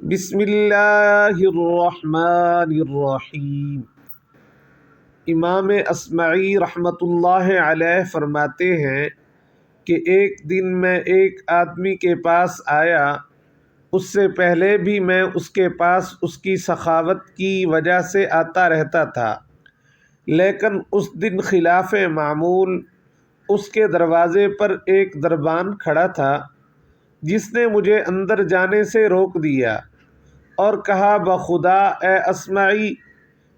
بسم اللہ الرحمن الرحیم۔ امام اصمعی رحمۃ اللہ علیہ فرماتے ہیں کہ ایک دن میں ایک آدمی کے پاس آیا، اس سے پہلے بھی میں اس کے پاس اس کی سخاوت کی وجہ سے آتا رہتا تھا، لیکن اس دن خلاف معمول اس کے دروازے پر ایک دربان کھڑا تھا جس نے مجھے اندر جانے سے روک دیا اور کہا، بخدا اے اصمعی،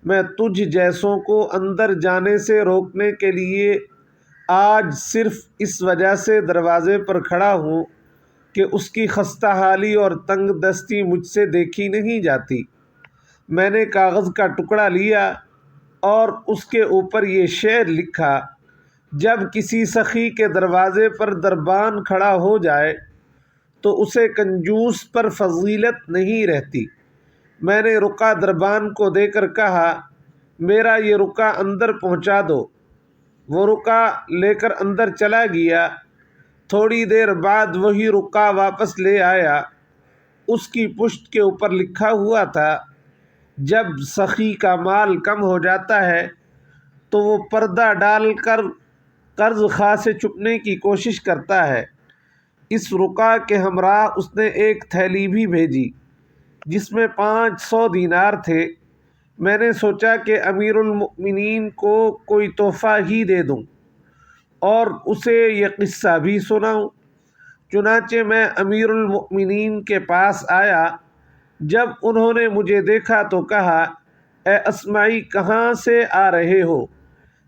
میں تجھ جیسوں کو اندر جانے سے روکنے کے لیے آج صرف اس وجہ سے دروازے پر کھڑا ہوں کہ اس کی خستہ حالی اور تنگ دستی مجھ سے دیکھی نہیں جاتی۔ میں نے کاغذ کا ٹکڑا لیا اور اس کے اوپر یہ شعر لکھا، جب کسی سخی کے دروازے پر دربان کھڑا ہو جائے تو اسے کنجوس پر فضیلت نہیں رہتی۔ میں نے رکا دربان کو دے کر کہا، میرا یہ رکا اندر پہنچا دو۔ وہ رکا لے کر اندر چلا گیا۔ تھوڑی دیر بعد وہی رکا واپس لے آیا۔ اس کی پشت کے اوپر لکھا ہوا تھا، جب سخی کا مال کم ہو جاتا ہے تو وہ پردہ ڈال کر قرض خواہ سے چکنے کی کوشش کرتا ہے۔ اس رکا کے ہمراہ اس نے ایک تھیلی بھی بھیجی جس میں 500 دینار تھے۔ میں نے سوچا کہ امیر المؤمنین کو کوئی تحفہ ہی دے دوں اور اسے یہ قصہ بھی سناؤں۔ چنانچہ میں امیر المؤمنین کے پاس آیا۔ جب انہوں نے مجھے دیکھا تو کہا، اے اصمعی، کہاں سے آ رہے ہو؟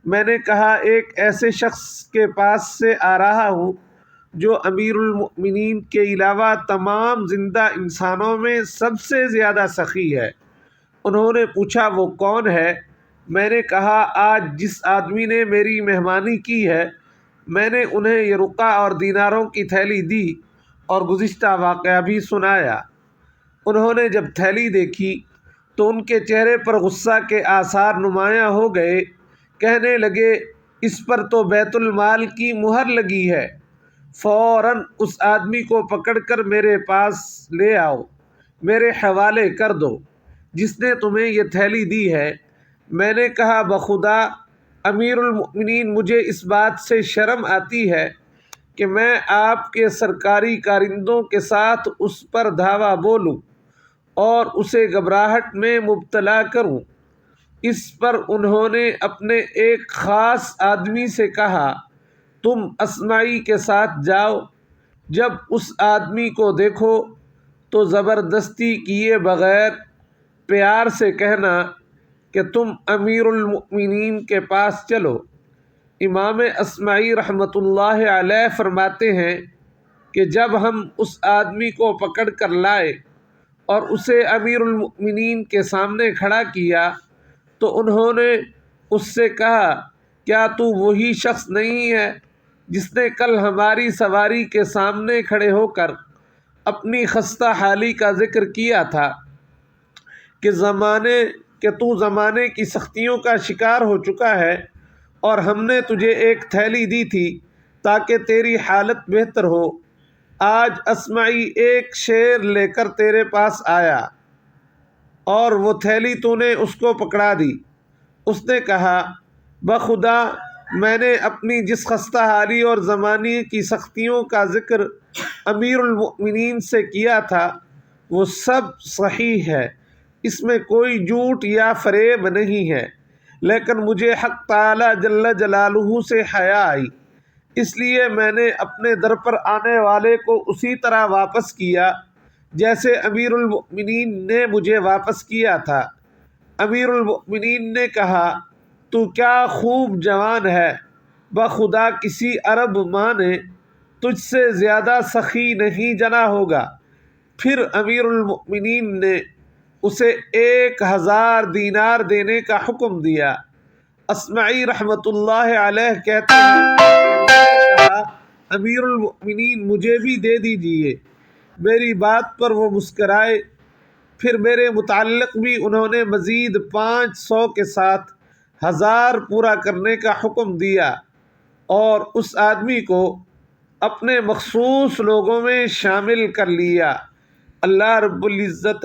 میں نے کہا، ایک ایسے شخص کے پاس سے آ رہا ہوں جو امیر المؤمنین کے علاوہ تمام زندہ انسانوں میں سب سے زیادہ سخی ہے۔ انہوں نے پوچھا، وہ کون ہے؟ میں نے کہا، آج جس آدمی نے میری مہمانی کی ہے، میں نے انہیں یہ رقعہ اور دیناروں کی تھیلی دی اور گزشتہ واقعہ بھی سنایا۔ انہوں نے جب تھیلی دیکھی تو ان کے چہرے پر غصہ کے آثار نمایاں ہو گئے۔ کہنے لگے، اس پر تو بیت المال کی مہر لگی ہے، فوراً اس آدمی کو پکڑ کر میرے پاس لے آؤ، میرے حوالے کر دو جس نے تمہیں یہ تھیلی دی ہے۔ میں نے کہا، بخدا امیر المؤمنین، مجھے اس بات سے شرم آتی ہے کہ میں آپ کے سرکاری کارندوں کے ساتھ اس پر دھاوا بولوں اور اسے گھبراہٹ میں مبتلا کروں۔ اس پر انہوں نے اپنے ایک خاص آدمی سے کہا، تم اصمعی کے ساتھ جاؤ، جب اس آدمی کو دیکھو تو زبردستی کیے بغیر پیار سے کہنا کہ تم امیر المؤمنین کے پاس چلو۔ امام اصمعی رحمۃ اللہ علیہ فرماتے ہیں کہ جب ہم اس آدمی کو پکڑ کر لائے اور اسے امیر المؤمنین کے سامنے کھڑا کیا تو انہوں نے اس سے کہا، کیا تو وہی شخص نہیں ہے جس نے کل ہماری سواری کے سامنے کھڑے ہو کر اپنی خستہ حالی کا ذکر کیا تھا کہ تو زمانے کی سختیوں کا شکار ہو چکا ہے اور ہم نے تجھے ایک تھیلی دی تھی تاکہ تیری حالت بہتر ہو۔ آج اصمعی ایک شعر لے کر تیرے پاس آیا اور وہ تھیلی تو نے اس کو پکڑا دی۔ اس نے کہا، بخدا میں نے اپنی جس خستہ حالی اور زمانے کی سختیوں کا ذکر امیر المؤمنین سے کیا تھا وہ سب صحیح ہے، اس میں کوئی جھوٹ یا فریب نہیں ہے، لیکن مجھے حق تعالی جل جلالہ سے حیا آئی، اس لیے میں نے اپنے در پر آنے والے کو اسی طرح واپس کیا جیسے امیر المؤمنین نے مجھے واپس کیا تھا۔ امیر المؤمنین نے کہا، تو کیا خوب جوان ہے، بخدا کسی عرب ماں نے تجھ سے زیادہ سخی نہیں جنا ہوگا۔ پھر امیر المؤمنین نے اسے 1000 دینار دینے کا حکم دیا۔ اصمعی رحمۃ اللہ علیہ کہتے ہیں کہ میں نے کہا، امیر المؤمنین مجھے بھی دے دیجئے۔ میری بات پر وہ مسکرائے۔ پھر میرے متعلق بھی انہوں نے مزید 500 کے ساتھ 1000 پورا کرنے کا حکم دیا اور اس آدمی کو اپنے مخصوص لوگوں میں شامل کر لیا۔ اللہ رب العزت